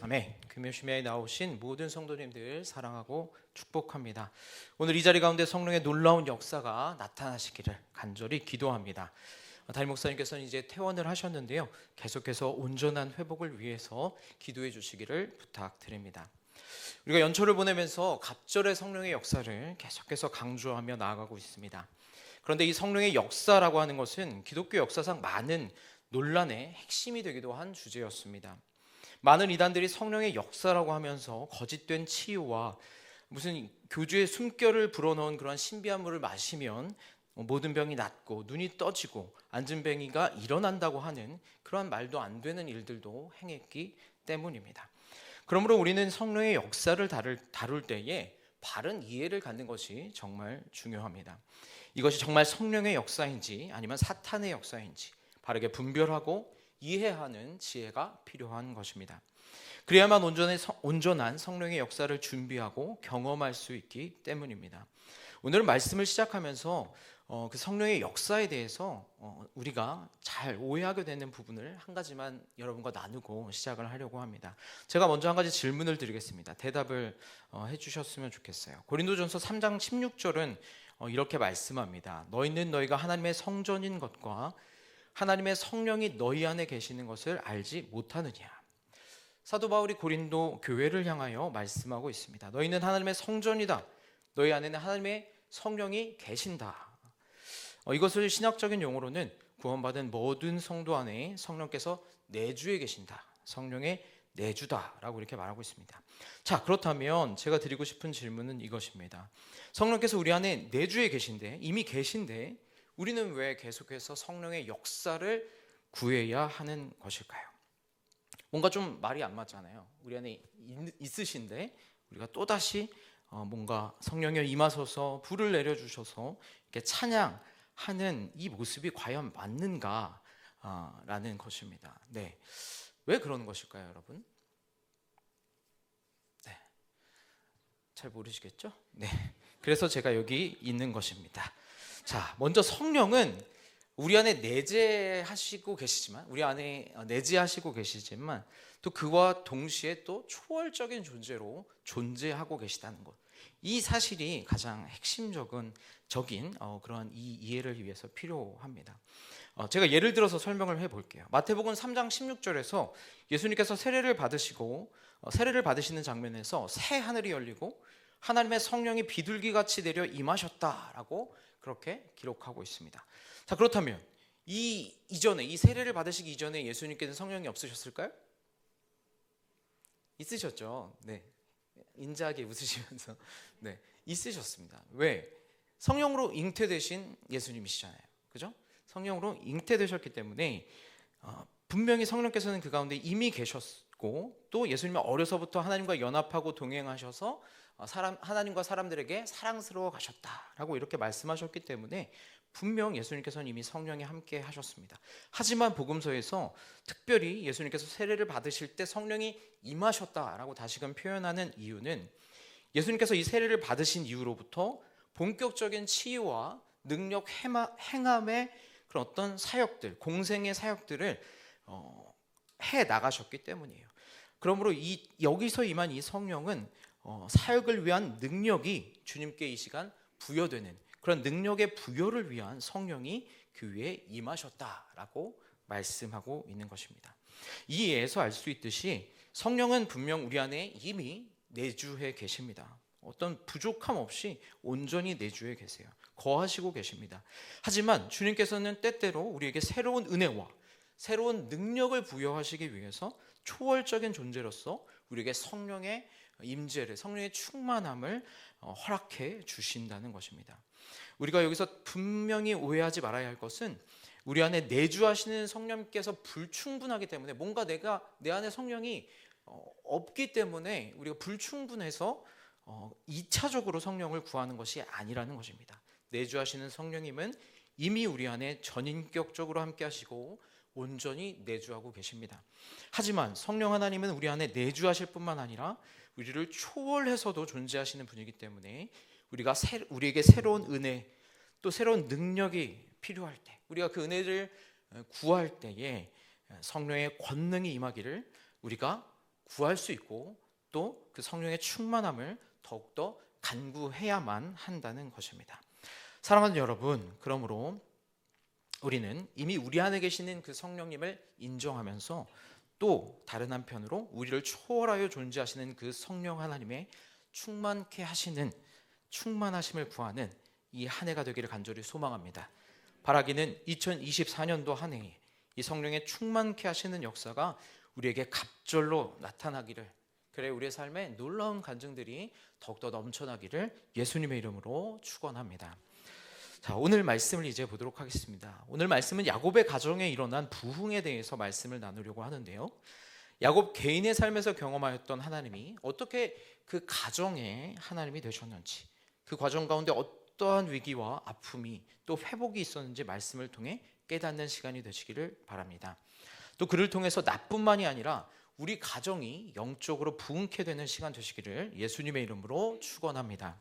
아멘. 금요심야에 나오신 모든 성도님들 사랑하고 축복합니다. 오늘 이 자리 가운데 성령의 놀라운 역사가 나타나시기를 간절히 기도합니다. 담임 목사님께서는 이제 퇴원을 하셨는데요, 계속해서 온전한 회복을 위해서 기도해 주시기를 부탁드립니다. 우리가 연초를 보내면서 갑절의 성령의 역사를 계속해서 강조하며 나아가고 있습니다. 그런데 이 성령의 역사라고 하는 것은 기독교 역사상 많은 논란의 핵심이 되기도 한 주제였습니다. 많은 이단들이 성령의 역사라고 하면서 거짓된 치유와 무슨 교주의 숨결을 불어넣은 그런 신비한 물을 마시면 모든 병이 낫고 눈이 떠지고 안진뱅이가 일어난다고 하는 그런 말도 안 되는 일들도 행했기 때문입니다. 그러므로 우리는 성령의 역사를 다룰 때에 바른 이해를 갖는 것이 정말 중요합니다. 이것이 정말 성령의 역사인지 아니면 사탄의 역사인지 바르게 분별하고 이해하는 지혜가 필요한 것입니다. 그래야만 온전한 성령의 역사를 준비하고 경험할 수 있기 때문입니다. 오늘 말씀을 시작하면서 그 성령의 역사에 대해서 우리가 잘 오해하게 되는 부분을 한 가지만 여러분과 나누고 시작을 하려고 합니다. 제가 먼저 한 가지 질문을 드리겠습니다. 대답을 해주셨으면 좋겠어요. 고린도전서 3장 16절은 이렇게 말씀합니다. 너희는 너희가 하나님의 성전인 것과 하나님의 성령이 너희 안에 계시는 것을 알지 못하느냐. 사도 바울이 고린도 교회를 향하여 말씀하고 있습니다. 너희는 하나님의 성전이다. 너희 안에는 하나님의 성령이 계신다. 이것을 신학적인 용어로는 구원받은 모든 성도 안에 성령께서 내주에 계신다. 성령의 내주다라고 이렇게 말하고 있습니다. 자, 그렇다면 제가 드리고 싶은 질문은 이것입니다. 성령께서 우리 안에 내주에 계신데, 이미 계신데 우리는 왜 계속해서 성령의 역사를 구해야 하는 것일까요? 뭔가 좀 말이 안 맞잖아요. 우리 안에 있으신데 우리가 또다시 뭔가 성령이 임하소서 불을 내려주셔서 이렇게 찬양하는 이 모습이 과연 맞는가? 라는 것입니다. 네, 왜 그러는 것일까요, 여러분? 네, 잘 모르시겠죠? 네, 그래서 제가 여기 있는 것입니다. 자, 먼저 성령은 우리 안에 내재하시고 계시지만 또 그와 동시에 또 초월적인 존재로 존재하고 계시다는 것, 이 사실이 가장 핵심적인 그러한 이 이해를 위해서 필요합니다. 제가 예를 들어서 설명을 해볼게요. 마태복음 3장 16절에서 예수님께서 세례를 받으시는 장면에서 새 하늘이 열리고 하나님의 성령이 비둘기같이 내려 임하셨다라고 그렇게 기록하고 있습니다. 자, 그렇다면 이 세례를 받으시기 이전에 예수님께서는 성령이 없으셨을까요? 있으셨죠. 네, 인자하게 웃으시면서 네, 있으셨습니다. 왜? 성령으로 잉태되신 예수님이시잖아요. 그죠? 성령으로 잉태되셨기 때문에 분명히 성령께서는 그 가운데 이미 계셨고, 또 예수님은 어려서부터 하나님과 연합하고 동행하셔서 하나님과 사람들에게 사랑스러워 가셨다라고 이렇게 말씀하셨기 때문에 분명 예수님께서는 이미 성령이 함께 하셨습니다. 하지만 복음서에서 특별히 예수님께서 세례를 받으실 때 성령이 임하셨다라고 다시금 표현하는 이유는 예수님께서 이 세례를 받으신 이후로부터 본격적인 치유와 능력 행함의 그런 어떤 사역들, 공생의 사역들을 해 나가셨기 때문이에요. 그러므로 여기서 임한 이 성령은 사역을 위한 능력이 주님께 이 시간 부여되는 그런 능력의 부여를 위한 성령이 교회에 임하셨다라고 말씀하고 있는 것입니다. 이에서 알 수 있듯이 성령은 분명 우리 안에 이미 내주해 계십니다. 어떤 부족함 없이 온전히 내주해 계세요. 거하시고 계십니다. 하지만 주님께서는 때때로 우리에게 새로운 은혜와 새로운 능력을 부여하시기 위해서 초월적인 존재로서 우리에게 성령의 임재를, 성령의 충만함을 허락해 주신다는 것입니다. 우리가 여기서 분명히 오해하지 말아야 할 것은 우리 안에 내주하시는 성령께서 불충분하기 때문에, 뭔가 내 안에 성령이 없기 때문에 우리가 불충분해서 2차적으로 성령을 구하는 것이 아니라는 것입니다. 내주하시는 성령님은 이미 우리 안에 전인격적으로 함께 하시고 온전히 내주하고 계십니다. 하지만 성령 하나님은 우리 안에 내주하실 뿐만 아니라 우리를 초월해서도 존재하시는 분이기 때문에 우리에게 새로운 은혜, 또 새로운 능력이 필요할 때, 우리가 그 은혜를 구할 때에 성령의 권능이 임하기를 우리가 구할 수 있고 또 그 성령의 충만함을 더욱더 간구해야만 한다는 것입니다. 사랑하는 여러분, 그러므로 우리는 이미 우리 안에 계시는 그 성령님을 인정하면서 또 다른 한편으로 우리를 초월하여 존재하시는 그 성령 하나님의 충만케 하시는 충만하심을 구하는 이 한 해가 되기를 간절히 소망합니다. 바라기는 2024년도 한 해에 이 성령의 충만케 하시는 역사가 우리에게 갑절로 나타나기를, 그래 우리의 삶에 놀라운 간증들이 더욱더 넘쳐나기를 예수님의 이름으로 축원합니다. 자, 오늘 말씀을 이제 보도록 하겠습니다. 오늘 말씀은 야곱의 가정에 일어난 부흥에 대해서 말씀을 나누려고 하는데요. 야곱 개인의 삶에서 경험하였던 하나님이 어떻게 그 가정에 하나님이 되셨는지, 그 과정 가운데 어떠한 위기와 아픔이 또 회복이 있었는지 말씀을 통해 깨닫는 시간이 되시기를 바랍니다. 또 그를 통해서 나뿐만이 아니라 우리 가정이 영적으로 부흥케 되는 시간 되시기를 예수님의 이름으로 축원합니다.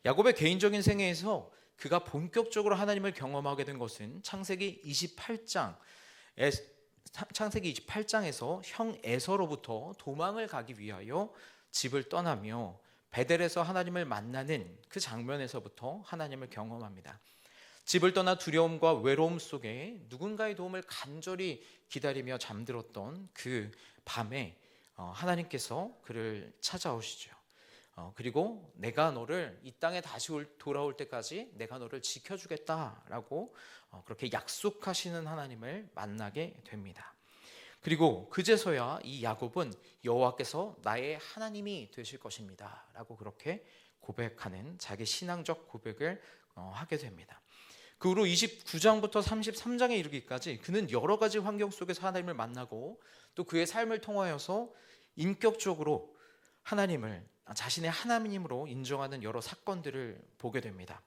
야곱의 개인적인 생애에서 그가 본격적으로 하나님을 경험하게 된 것은 창세기 28장에서 형 에서로부터 도망을 가기 위하여 집을 떠나며 베델에서 하나님을 만나는 그 장면에서부터 하나님을 경험합니다. 집을 떠나 두려움과 외로움 속에 누군가의 도움을 간절히 기다리며 잠들었던 그 밤에 하나님께서 그를 찾아오시죠. 그리고 내가 너를 이 땅에 다시 돌아올 때까지 내가 너를 지켜주겠다라고 그렇게 약속하시는 하나님을 만나게 됩니다. 그리고 그제서야 이 야곱은 여호와께서 나의 하나님이 되실 것입니다 라고 그렇게 고백하는 자기 신앙적 고백을 하게 됩니다. 그 후로 29장부터 33장에 이르기까지 그는 여러 가지 환경 속에서 하나님을 만나고 또 그의 삶을 통하여서 인격적으로 하나님을 자신의 하나님으로 인정하는 여러 사건들을 보게 됩니다.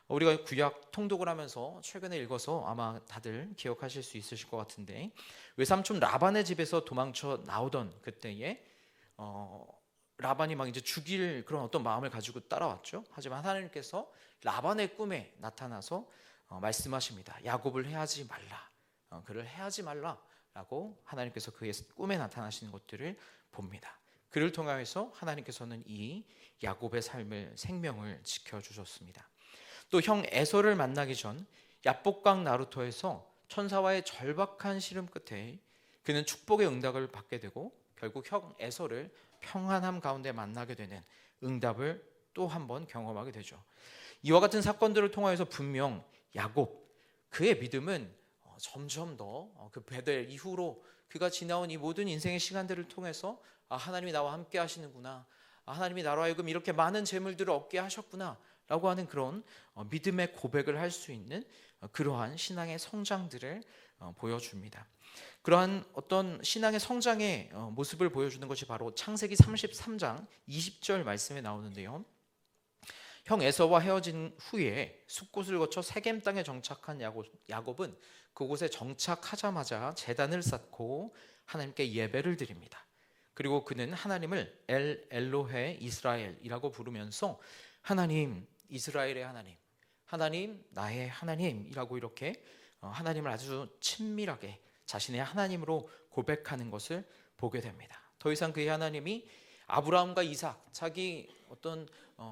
우리가 구약 통독을 하면서 최근에 읽어서 아마 다들 기억하실 수 있으실 것 같은데, 외삼촌 라반의 집에서 도망쳐 나오던 그때에 라반이 막 이제 죽일 그런 어떤 마음을 가지고 따라왔죠. 하지만 하나님께서 라반의 꿈에 나타나서 말씀하십니다. 야곱을 해하지 말라, 그를 해하지 말라라고 하나님께서 그의 꿈에 나타나시는 것들을 봅니다. 그를 통하여서 하나님께서는 이 야곱의 삶을 생명을 지켜주셨습니다. 또 형 에서를 만나기 전 야복강 나루터에서 천사와의 절박한 씨름 끝에 그는 축복의 응답을 받게 되고 결국 형 에서를 평안함 가운데 만나게 되는 응답을 또 한 번 경험하게 되죠. 이와 같은 사건들을 통하여서 분명 야곱, 그의 믿음은 점점 더 그 베델 이후로 그가 지나온 이 모든 인생의 시간들을 통해서 하나님이 나와 함께 하시는구나, 하나님이 나로 하여금 이렇게 많은 재물들을 얻게 하셨구나 라고 하는 그런 믿음의 고백을 할 수 있는 그러한 신앙의 성장들을 보여줍니다. 그러한 어떤 신앙의 성장의 모습을 보여주는 것이 바로 창세기 33장 20절 말씀에 나오는데요. 형 에서와 헤어진 후에 숲곳을 거쳐 세겜 땅에 정착한 야곱은 그곳에 정착하자마자 제단을 쌓고 하나님께 예배를 드립니다. 그리고 그는 하나님을 엘로헤 이스라엘이라고 부르면서 하나님, 이스라엘의 하나님, 하나님, 나의 하나님이라고 이렇게 하나님을 아주 친밀하게 자신의 하나님으로 고백하는 것을 보게 됩니다. 더 이상 그의 하나님이 아브라함과 이삭, 자기 어떤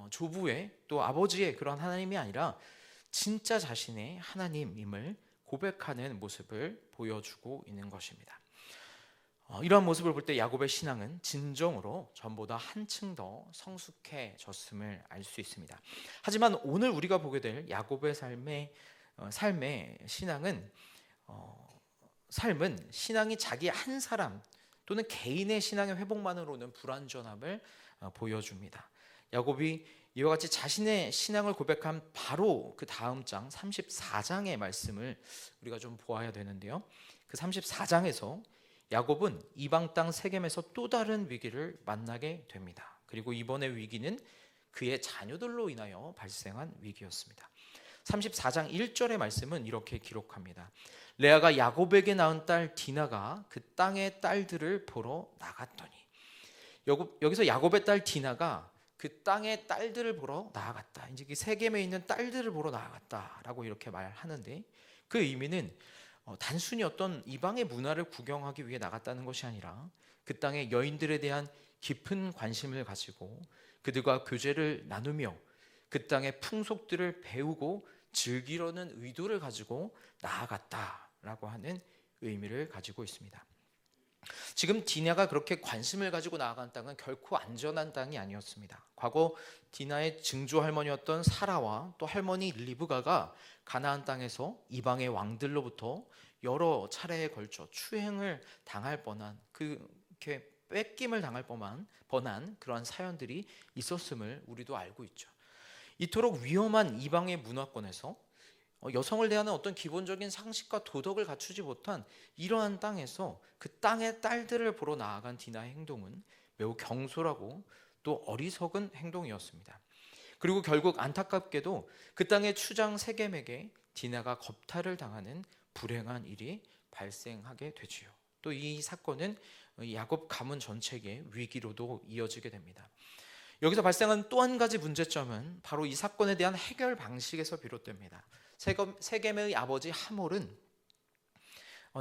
조부의 또 아버지의 그런 하나님이 아니라 진짜 자신의 하나님임을 고백하는 모습을 보여주고 있는 것입니다. 이러한 모습을 볼 때 야곱의 신앙은 진정으로 전보다 한층 더 성숙해졌음을 알 수 있습니다. 하지만 오늘 우리가 보게 될 야곱의 삶의 신앙은 삶은 신앙이 자기 한 사람 또는 개인의 신앙의 회복만으로는 불완전함을 보여줍니다. 야곱이 이와 같이 자신의 신앙을 고백한 바로 그 다음 장 34장의 말씀을 우리가 좀 보아야 되는데요. 그 34장에서 야곱은 이방 땅 세겜에서 또 다른 위기를 만나게 됩니다. 그리고 이번의 위기는 그의 자녀들로 인하여 발생한 위기였습니다. 34장 1절의 말씀은 이렇게 기록합니다. 레아가 야곱에게 낳은 딸 디나가 그 땅의 딸들을 보러 나갔더니, 여기서 야곱의 딸 디나가 그 땅의 딸들을 보러 나아갔다. 이제 세겜에 있는 딸들을 보러 나아갔다라고 이렇게 말하는데 그 의미는 단순히 어떤 이방의 문화를 구경하기 위해 나갔다는 것이 아니라 그 땅의 여인들에 대한 깊은 관심을 가지고 그들과 교제를 나누며 그 땅의 풍속들을 배우고 즐기려는 의도를 가지고 나아갔다라고 하는 의미를 가지고 있습니다. 지금 디나가 그렇게 관심을 가지고 나아간 땅은 결코 안전한 땅이 아니었습니다. 과거 디나의 증조 할머니였던 사라와 또 할머니 리브가가 가나안 땅에서 이방의 왕들로부터 여러 차례에 걸쳐 추행을 당할 뻔한 그렇게 뺏김을 당할 뻔한 그러한 사연들이 있었음을 우리도 알고 있죠. 이토록 위험한 이방의 문화권에서 여성을 대하는 어떤 기본적인 상식과 도덕을 갖추지 못한 이러한 땅에서 그 땅의 딸들을 보러 나아간 디나의 행동은 매우 경솔하고 또 어리석은 행동이었습니다. 그리고 결국 안타깝게도 그 땅의 추장 세겜에게 디나가 겁탈을 당하는 불행한 일이 발생하게 되지요. 또 이 사건은 야곱 가문 전체의 위기로도 이어지게 됩니다. 여기서 발생한 또 한 가지 문제점은 바로 이 사건에 대한 해결 방식에서 비롯됩니다. 세겜의 아버지 하몰은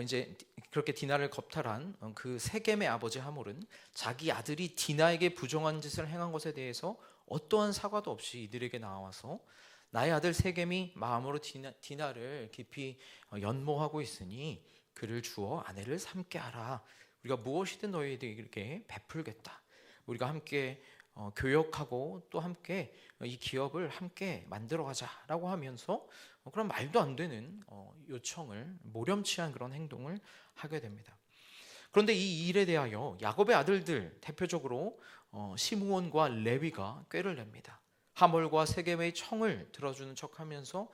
이제 그렇게 디나를 겁탈한 그 세겜의 아버지 하몰은 자기 아들이 디나에게 부정한 짓을 행한 것에 대해서 어떠한 사과도 없이 이들에게 나와서 나의 아들 세겜이 마음으로 디나를 깊이 연모하고 있으니 그를 주어 아내를 삼게 하라. 우리가 무엇이든 너희에게 베풀겠다. 우리가 함께 교역하고 또 함께 이 기업을 함께 만들어가자라고 하면서 그런 말도 안 되는 요청을 모렴치한 그런 행동을 하게 됩니다. 그런데 이 일에 대하여 야곱의 아들들 대표적으로 시므온과 레위가 꾀를 냅니다. 하몰과 세겜의 청을 들어주는 척하면서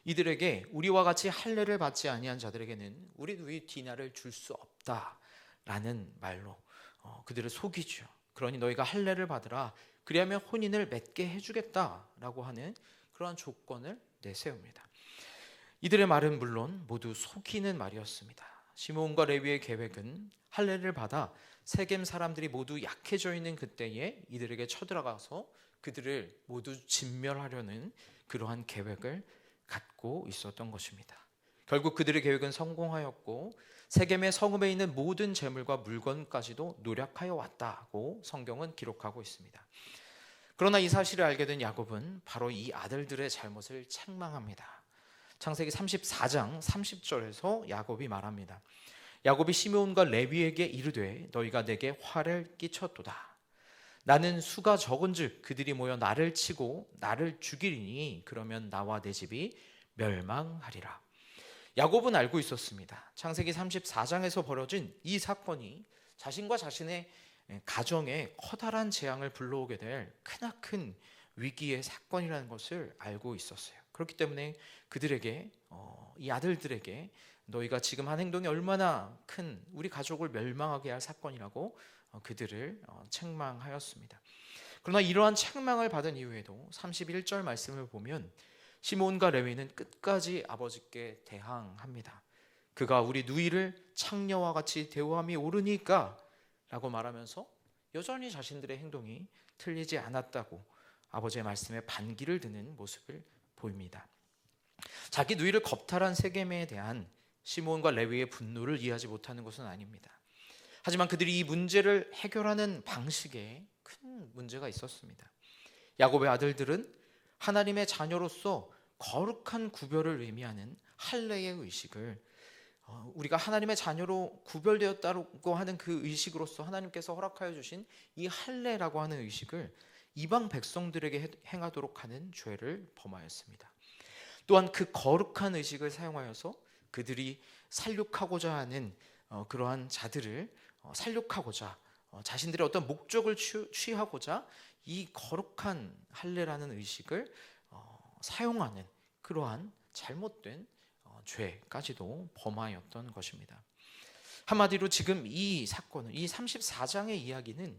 이들에게 우리와 같이 할례를 받지 아니한 자들에게는 우리 디나를 줄 수 없다라는 말로 그들을 속이죠. 그러니 너희가 할례를 받으라. 그리하면 혼인을 맺게 해주겠다라고 하는 그러한 조건을 내세웁니다. 이들의 말은 물론 모두 속이는 말이었습니다. 시므온과 레위의 계획은 할례를 받아 세겜 사람들이 모두 약해져 있는 그때에 이들에게 쳐들어가서 그들을 모두 진멸하려는 그러한 계획을 갖고 있었던 것입니다. 결국 그들의 계획은 성공하였고 세겜의 성읍에 있는 모든 재물과 물건까지도 노력하여 왔다고 성경은 기록하고 있습니다. 그러나 이 사실을 알게 된 야곱은 바로 이 아들들의 잘못을 책망합니다. 창세기 34장 30절에서 야곱이 말합니다. 야곱이 시므온과 레위에게 이르되 너희가 내게 화를 끼쳤도다. 나는 수가 적은즉 그들이 모여 나를 치고 나를 죽이리니 그러면 나와 내 집이 멸망하리라. 야곱은 알고 있었습니다. 창세기 34장에서 벌어진 이 사건이 자신과 자신의 가정에 커다란 재앙을 불러오게 될 크나큰 위기의 사건이라는 것을 알고 있었어요. 그렇기 때문에 그들에게 이 아들들에게 너희가 지금 한 행동이 얼마나 큰 우리 가족을 멸망하게 할 사건이라고 그들을 책망하였습니다. 그러나 이러한 책망을 받은 이후에도 31절 말씀을 보면 시므온과 레위는 끝까지 아버지께 대항합니다. 그가 우리 누이를 창녀와 같이 대우함이 옳으니까 라고 말하면서 여전히 자신들의 행동이 틀리지 않았다고 아버지의 말씀에 반기를 드는 모습을 보입니다. 자기 누이를 겁탈한 세겜에 대한 시므온과 레위의 분노를 이해하지 못하는 것은 아닙니다. 하지만 그들이 이 문제를 해결하는 방식에 큰 문제가 있었습니다. 야곱의 아들들은 하나님의 자녀로서 거룩한 구별을 의미하는 할례의 의식을 우리가 하나님의 자녀로 구별되었다고 하는 그 의식으로서 하나님께서 허락하여 주신 이 할례라고 하는 의식을 이방 백성들에게 행하도록 하는 죄를 범하였습니다. 또한 그 거룩한 의식을 사용하여서 그들이 살육하고자 하는 그러한 자들을 살육하고자 자신들의 어떤 목적을 취하고자 이 거룩한 할례라는 의식을 사용하는 그러한 잘못된 죄까지도 범하였던 것입니다. 한마디로 지금 이 사건은 이 34장의 이야기는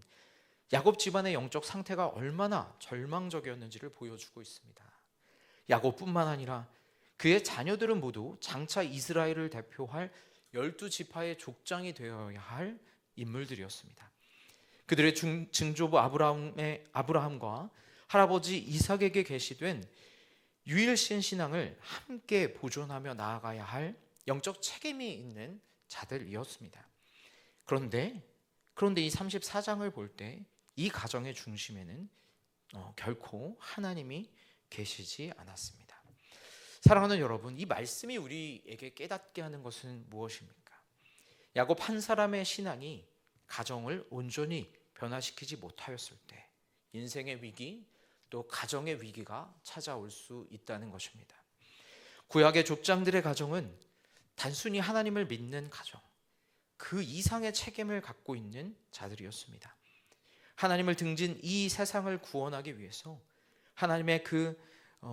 야곱 집안의 영적 상태가 얼마나 절망적이었는지를 보여주고 있습니다. 야곱뿐만 아니라 그의 자녀들은 모두 장차 이스라엘을 대표할 12지파의 족장이 되어야 할 인물들이었습니다. 그들의 증조부 아브라함과 할아버지 이삭에게 계시된 유일신 신앙을 함께 보존하며 나아가야 할 영적 책임이 있는 자들이었습니다. 그런데 이 34장을 볼 때 이 가정의 중심에는 결코 하나님이 계시지 않았습니다. 사랑하는 여러분, 이 말씀이 우리에게 깨닫게 하는 것은 무엇입니까? 야곱 한 사람의 신앙이 가정을 온전히 변화시키지 못하였을 때 인생의 위기, 또 가정의 위기가 찾아올 수 있다는 것입니다. 구약의 족장들의 가정은 단순히 하나님을 믿는 가정, 그 이상의 책임을 갖고 있는 자들이었습니다. 하나님을 등진 이 세상을 구원하기 위해서 하나님의 그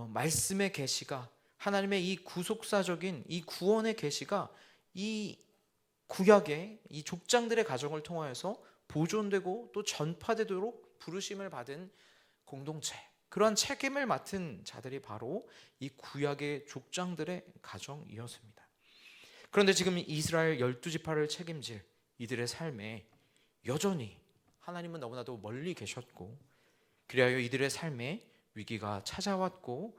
말씀의 계시가, 하나님의 이 구속사적인 이 구원의 계시가 이 구약의 이 족장들의 가정을 통하여서 보존되고 또 전파되도록 부르심을 받은 공동체, 그러한 책임을 맡은 자들이 바로 이 구약의 족장들의 가정이었습니다. 그런데 지금 이스라엘 12지파를 책임질 이들의 삶에 여전히 하나님은 너무나도 멀리 계셨고, 그리하여 이들의 삶에 위기가 찾아왔고,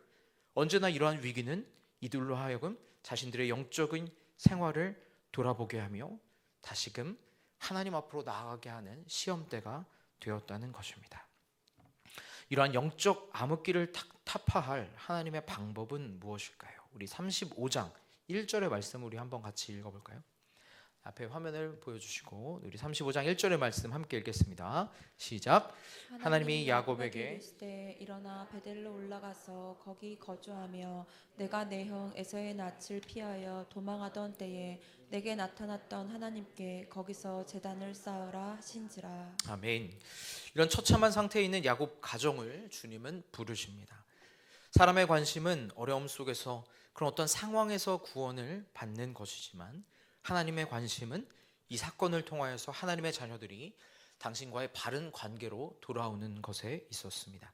언제나 이러한 위기는 이들로 하여금 자신들의 영적인 생활을 돌아보게 하며 다시금 하나님 앞으로 나아가게 하는 시험대가 되었다는 것입니다. 이러한 영적 암흑기를 타파할 하나님의 방법은 무엇일까요? 우리 35장 1절의 말씀을 우리 한번 같이 읽어볼까요? 앞에 화면을 보여주시고 우리 35장 1절의 말씀 함께 읽겠습니다. 시작. 하나님이 야곱에게 이르시되 일어나 베델로 올라가서 거기 거주하며 내가 내 형 에서의 낯을 피하여 도망하던 때에 내게 나타났던 하나님께 거기서 제단을 쌓으라 하신지라. 아멘. 이런 처참한 상태에 있는 야곱 가정을 주님은 부르십니다. 사람의 관심은 어려움 속에서 그런 어떤 상황에서 구원을 받는 것이지만 하나님의 관심은 이 사건을 통하여서 하나님의 자녀들이 당신과의 바른 관계로 돌아오는 것에 있었습니다.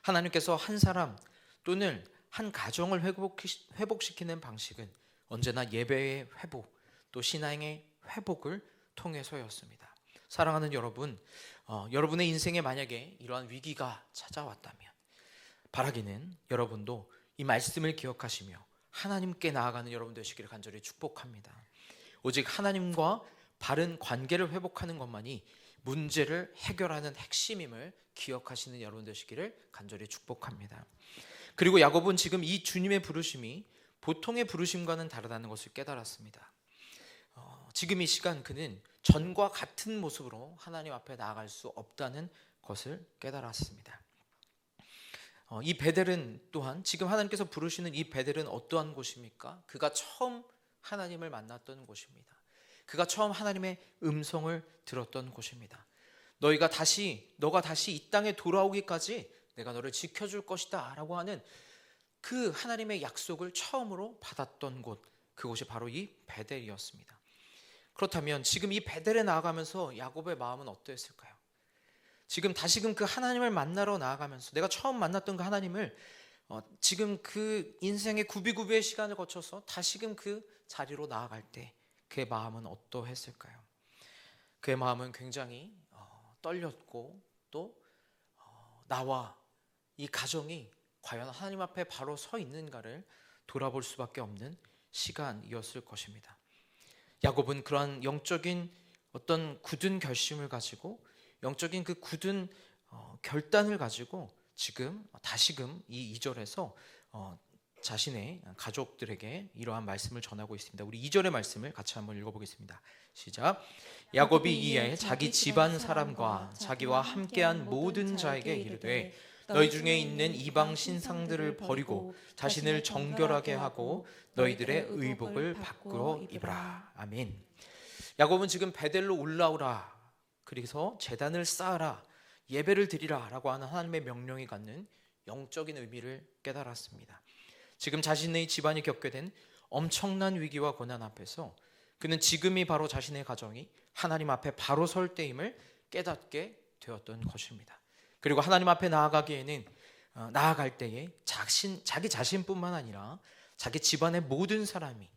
하나님께서 한 사람 또는 한 가정을 회복시키는 방식은 언제나 예배의 회복, 또 신앙의 회복을 통해서였습니다. 사랑하는 여러분, 여러분의 인생에 만약에 이러한 위기가 찾아왔다면 바라기는 여러분도 이 말씀을 기억하시며 하나님께 나아가는 여러분 되시기를 간절히 축복합니다. 오직 하나님과 바른 관계를 회복하는 것만이 문제를 해결하는 핵심임을 기억하시는 여러분 되시기를 간절히 축복합니다. 그리고 야곱은 지금 이 주님의 부르심이 보통의 부르심과는 다르다는 것을 깨달았습니다. 지금 이 시간 그는 전과 같은 모습으로 하나님 앞에 나아갈 수 없다는 것을 깨달았습니다. 이 베델은 또한 지금 하나님께서 부르시는 이 베델은 어떠한 곳입니까? 그가 처음 하나님을 만났던 곳입니다. 그가 처음 하나님의 음성을 들었던 곳입니다. 너가 다시 이 땅에 돌아오기까지 내가 너를 지켜줄 것이다 라고 하는 그 하나님의 약속을 처음으로 받았던 곳, 그곳이 바로 이 베델이었습니다. 그렇다면 지금 이 베델에 나아가면서 야곱의 마음은 어떠했을까요? 지금 다시금 그 하나님을 만나러 나아가면서 내가 처음 만났던 그 하나님을 지금 그 인생의 구비구비의 시간을 거쳐서 다시금 그 자리로 나아갈 때 그의 마음은 어떠했을까요? 그의 마음은 굉장히 떨렸고 또 나와 이 가정이 과연 하나님 앞에 바로 서 있는가를 돌아볼 수밖에 없는 시간이었을 것입니다. 야곱은 그러한 영적인 어떤 굳은 결심을 가지고 영적인 그 굳은 결단을 가지고 지금 다시금 이 2절에서 자신의 가족들에게 이러한 말씀을 전하고 있습니다. 우리 2절의 말씀을 같이 한번 읽어보겠습니다. 시작. 야곱이 이에 자기 집안 사람과 자기와 함께한 모든 자에게 이르되 너희 중에 있는 이방 신상들을 버리고 자신을 정결하게 하고 너희들의 의복을 밖으로 입으라. 아멘. 야곱은 지금 베델로 올라오라, 그래서 제단을 쌓아라, 예배를 드리라 라고 하는 하나님의 명령이 갖는 영적인 의미를 깨달았습니다. 지금 자신의 집안이 겪게 된 엄청난 위기와 고난 앞에서 그는 지금이 바로 자신의 가정이 하나님 앞에 바로 설 때임을 깨닫게 되었던 것입니다. 그리고 하나님 앞에 나아갈 때에 자기 자신뿐만 아니라 자기 집안의 모든 사람이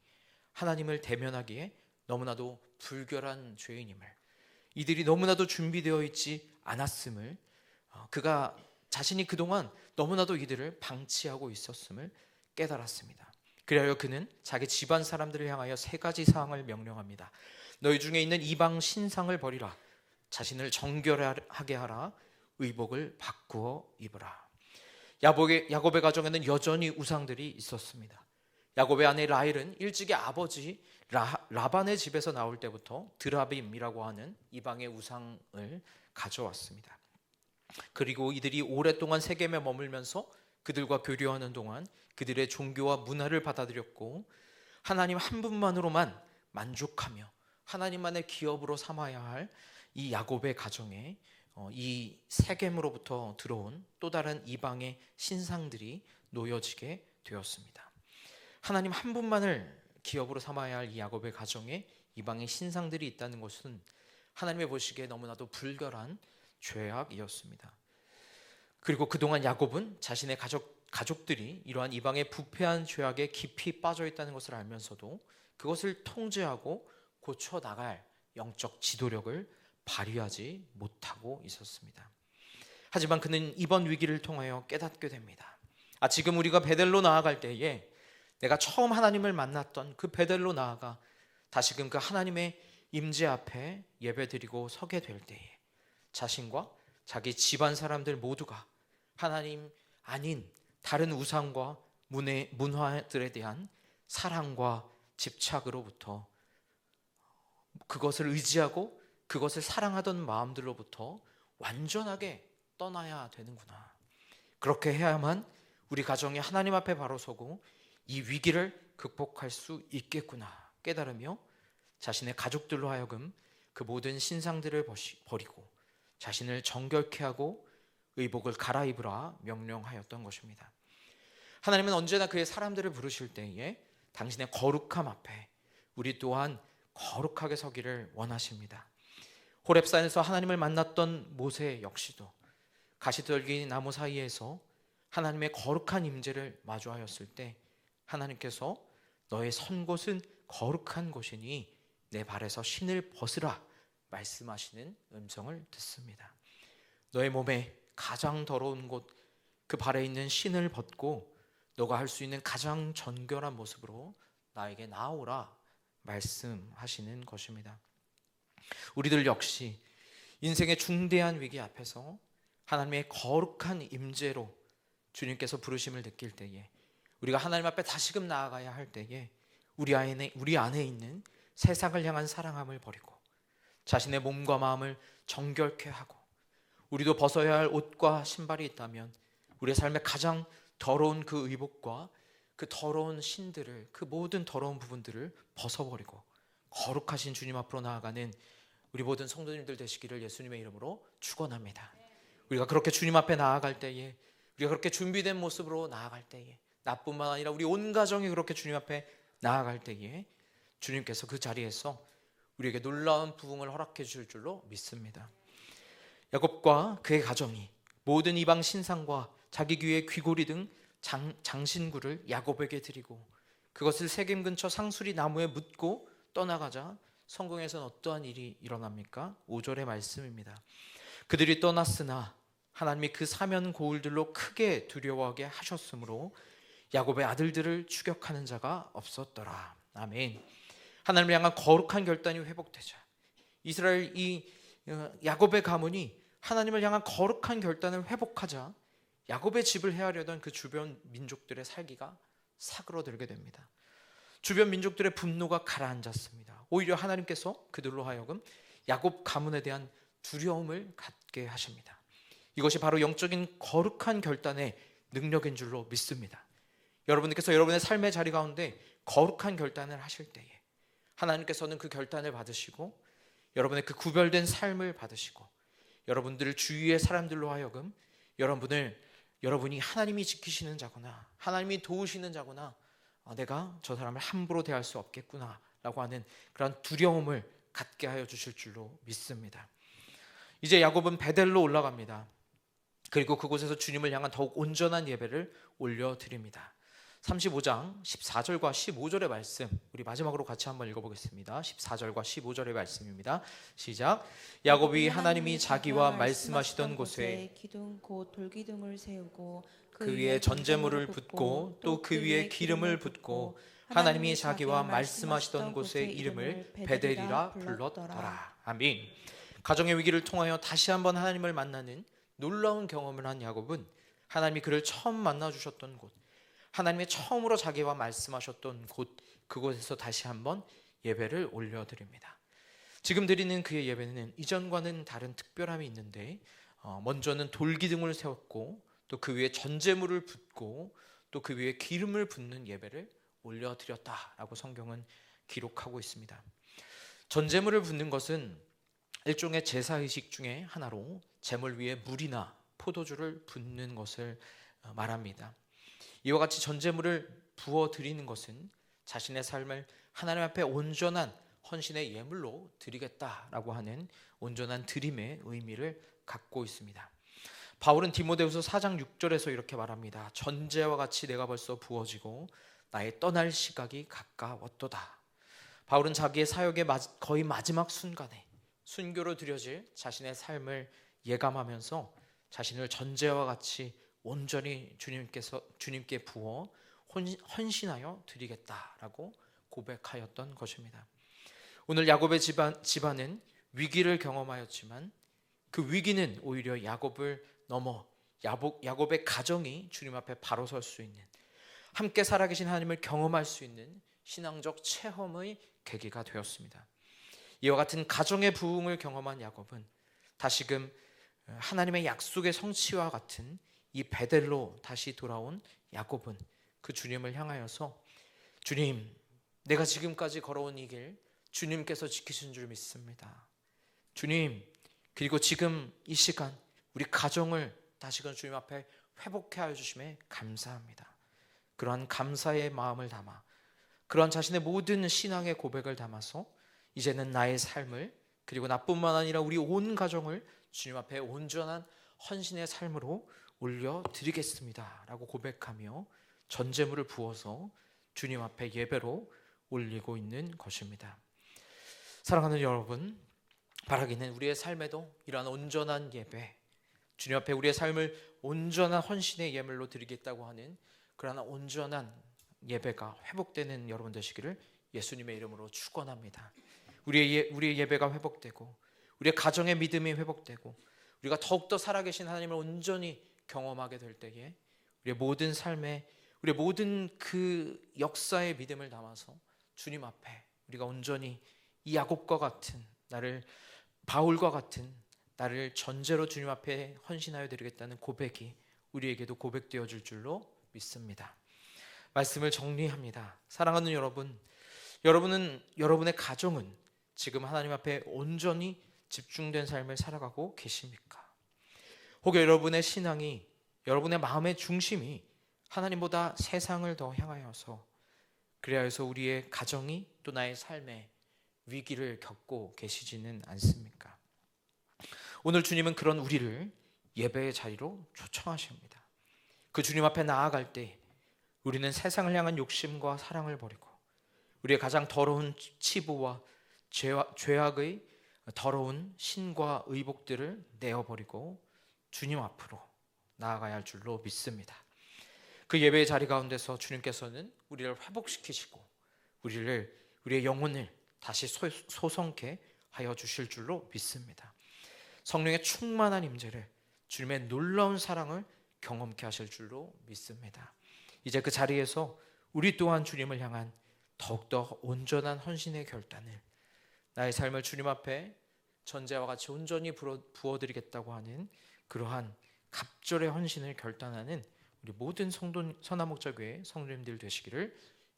하나님을 대면하기에 너무나도 불결한 죄인임을, 이들이 너무나도 준비되어 있지 않았음을, 그가 자신이 그동안 너무나도 이들을 방치하고 있었음을 깨달았습니다. 그리하여 그는 자기 집안 사람들을 향하여 세 가지 사항을 명령합니다. 너희 중에 있는 이방 신상을 버리라. 자신을 정결하게 하라. 의복을 바꾸어 입으라. 야곱의 가정에는 여전히 우상들이 있었습니다. 야곱의 아내 라헬은 일찍이 아버지 라반의 집에서 나올 때부터 드라빔이라고 하는 이방의 우상을 가져왔습니다. 그리고 이들이 오랫동안 세겜에 머물면서 그들과 교류하는 동안 그들의 종교와 문화를 받아들였고 하나님 한 분만으로만 만족하며 하나님만의 기업으로 삼아야 할 이 야곱의 가정에 이 세겜으로부터 들어온 또 다른 이방의 신상들이 놓여지게 되었습니다. 하나님 한 분만을 기업으로 삼아야 할 이 야곱의 가정에 이방의 신상들이 있다는 것은 하나님의 보시기에 너무나도 불결한 죄악이었습니다. 그리고 그동안 야곱은 자신의 가족들이 이러한 이방의 부패한 죄악에 깊이 빠져 있다는 것을 알면서도 그것을 통제하고 고쳐나갈 영적 지도력을 발휘하지 못하고 있었습니다. 하지만 그는 이번 위기를 통하여 깨닫게 됩니다. 지금 우리가 베델로 나아갈 때에 내가 처음 하나님을 만났던 그 베델로 나아가 다시금 그 하나님의 임재 앞에 예배드리고 서게 될 때에 자신과 자기 집안 사람들 모두가 하나님 아닌 다른 우상과 문화들에 대한 사랑과 집착으로부터 그것을 의지하고 그것을 사랑하던 마음들로부터 완전하게 떠나야 되는구나. 그렇게 해야만 우리 가정이 하나님 앞에 바로 서고 이 위기를 극복할 수 있겠구나 깨달으며 자신의 가족들로 하여금 그 모든 신상들을 버리고 자신을 정결케 하고 의복을 갈아입으라 명령하였던 것입니다. 하나님은 언제나 그의 사람들을 부르실 때에 당신의 거룩함 앞에 우리 또한 거룩하게 서기를 원하십니다. 호렙산에서 하나님을 만났던 모세 역시도 가시떨기 나무 사이에서 하나님의 거룩한 임재를 마주하였을 때 하나님께서 너의 선 곳은 거룩한 곳이니 내 발에서 신을 벗으라 말씀하시는 음성을 듣습니다. 너의 몸에 가장 더러운 곳 그 발에 있는 신을 벗고 너가 할 수 있는 가장 정결한 모습으로 나에게 나오라 말씀하시는 것입니다. 우리들 역시 인생의 중대한 위기 앞에서 하나님의 거룩한 임재로 주님께서 부르심을 느낄 때에 우리가 하나님 앞에 다시금 나아가야 할 때에 우리 안에 있는 세상을 향한 사랑함을 버리고 자신의 몸과 마음을 정결케 하고 우리도 벗어야 할 옷과 신발이 있다면 우리의 삶의 가장 더러운 그 의복과 그 더러운 신들을 그 모든 더러운 부분들을 벗어버리고 거룩하신 주님 앞으로 나아가는 우리 모든 성도님들 되시기를 예수님의 이름으로 축원합니다. 우리가 그렇게 주님 앞에 나아갈 때에 우리가 그렇게 준비된 모습으로 나아갈 때에 나뿐만 아니라 우리 온 가정이 그렇게 주님 앞에 나아갈 때에 주님께서 그 자리에서 우리에게 놀라운 부흥을 허락해 주실 줄로 믿습니다. 야곱과 그의 가정이 모든 이방 신상과 자기 귀의 귀고리 등 장신구를 야곱에게 드리고 그것을 세겜 근처 상수리 나무에 묻고 떠나가자 성경에서는 어떠한 일이 일어납니까? 5절의 말씀입니다. 그들이 떠났으나 하나님이 그 사면 고울들로 크게 두려워하게 하셨으므로 야곱의 아들들을 추격하는 자가 없었더라. 아멘. 하나님을 향한 거룩한 결단이 회복되자 이스라엘 야곱의 가문이 하나님을 향한 거룩한 결단을 회복하자 야곱의 집을 헤아려던 그 주변 민족들의 살기가 사그러들게 됩니다. 주변 민족들의 분노가 가라앉았습니다. 오히려 하나님께서 그들로 하여금 야곱 가문에 대한 두려움을 갖게 하십니다. 이것이 바로 영적인 거룩한 결단의 능력인 줄로 믿습니다. 여러분들께서 여러분의 삶의 자리 가운데 거룩한 결단을 하실 때에 하나님께서는 그 결단을 받으시고 여러분의 그 구별된 삶을 받으시고 여러분들 주위의 사람들로 하여금 여러분이 하나님이 지키시는 자구나, 하나님이 도우시는 자구나, 내가 저 사람을 함부로 대할 수 없겠구나 라고 하는 그런 두려움을 갖게 하여 주실 줄로 믿습니다. 이제 야곱은 베델로 올라갑니다. 그리고 그곳에서 주님을 향한 더욱 온전한 예배를 올려드립니다. 35장 14절과 15절의 말씀 우리 마지막으로 같이 한번 읽어보겠습니다. 14절과 15절의 말씀입니다. 시작. 야곱이 하나님이 자기와 말씀하시던 곳에 기둥 곧 돌기둥을 세우고 그 위에 전제물을 붓고 또 그 위에 기름을 붓고 하나님이 자기와 말씀하시던 곳의 이름을 베델이라 불렀더라. 아멘. 가정의 위기를 통하여 다시 한번 하나님을 만나는 놀라운 경험을 한 야곱은 하나님이 그를 처음 만나 주셨던 곳, 하나님의 처음으로 자기와 말씀하셨던 곳, 그곳에서 다시 한번 예배를 올려드립니다. 지금 드리는 그의 예배는 이전과는 다른 특별함이 있는데, 먼저는 돌기둥을 세웠고 또 그 위에 전제물을 붓고 또 그 위에 기름을 붓는 예배를 올려드렸다라고 성경은 기록하고 있습니다. 전제물을 붓는 것은 일종의 제사의식 중에 하나로 제물 위에 물이나 포도주를 붓는 것을 말합니다. 이와 같이 전제물을 부어 드리는 것은 자신의 삶을 하나님 앞에 온전한 헌신의 예물로 드리겠다라고 하는 온전한 드림의 의미를 갖고 있습니다. 바울은 디모데후서 4장 6절에서 이렇게 말합니다. 전제와 같이 내가 벌써 부어지고 나의 떠날 시각이 가까웠도다. 바울은 자기의 사역의 거의 마지막 순간에 순교로 드려질 자신의 삶을 예감하면서 자신을 전제와 같이 온전히 주님께 부어 헌신하여 드리겠다라고 고백하였던 것입니다. 오늘 야곱의 집안은 위기를 경험하였지만 그 위기는 오히려 야곱을 넘어 야곱의 가정이 주님 앞에 바로 설 수 있는, 함께 살아계신 하나님을 경험할 수 있는 신앙적 체험의 계기가 되었습니다. 이와 같은 가정의 부흥을 경험한 야곱은 다시금 하나님의 약속의 성취와 같은 이 베델로 다시 돌아온 야곱은 그 주님을 향하여서 주님, 내가 지금까지 걸어온 이 길 주님께서 지키신 줄 믿습니다. 주님, 그리고 지금 이 시간 우리 가정을 다시금 주님 앞에 회복해 하여 주심에 감사합니다. 그러한 감사의 마음을 담아, 그러한 자신의 모든 신앙의 고백을 담아서 이제는 나의 삶을, 그리고 나뿐만 아니라 우리 온 가정을 주님 앞에 온전한 헌신의 삶으로 올려드리겠습니다 라고 고백하며 전제물을 부어서 주님 앞에 예배로 올리고 있는 것입니다. 사랑하는 여러분, 바라기는 우리의 삶에도 이러한 온전한 예배, 주님 앞에 우리의 삶을 온전한 헌신의 예물로 드리겠다고 하는 그러한 온전한 예배가 회복되는 여러분 되시기를 예수님의 이름으로 축원합니다. 우리의 예배가 회복되고 우리의 가정의 믿음이 회복되고 우리가 더욱더 살아계신 하나님을 온전히 경험하게 될 때에 우리의 모든 삶에, 우리의 모든 그 역사의 믿음을 담아서 주님 앞에 우리가 온전히 이 야곱과 같은, 바울과 같은 나를 전제로 주님 앞에 헌신하여 드리겠다는 고백이 우리에게도 고백되어 줄 줄로 믿습니다. 말씀을 정리합니다. 사랑하는 여러분, 여러분의 가정은 지금 하나님 앞에 온전히 집중된 삶을 살아가고 계십니까? 혹여 여러분의 신앙이, 여러분의 마음의 중심이 하나님보다 세상을 더 향하여서, 그리하여서 우리의 가정이 또 나의 삶에 위기를 겪고 계시지는 않습니까? 오늘 주님은 그런 우리를 예배의 자리로 초청하십니다. 그 주님 앞에 나아갈 때 우리는 세상을 향한 욕심과 사랑을 버리고 우리의 가장 더러운 치부와 죄악의 더러운 신과 의복들을 내어버리고 주님 앞으로 나아가야 할 줄로 믿습니다. 그 예배의 자리 가운데서 주님께서는 우리를 회복시키시고 우리의 영혼을 다시 소성케 하여 주실 줄로 믿습니다. 성령의 충만한 임재를, 주님의 놀라운 사랑을 경험케 하실 줄로 믿습니다. 이제 그 자리에서 우리 또한 주님을 향한 더욱더 온전한 헌신의 결단을, 나의 삶을 주님 앞에 전제와 같이 온전히 부어드리겠다고 하는 그러한 갑절의 헌신을 결단하는 우리 모든 선한 목자교회 성도님들 되시기를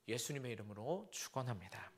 예수님의 이름으로 축원합니다.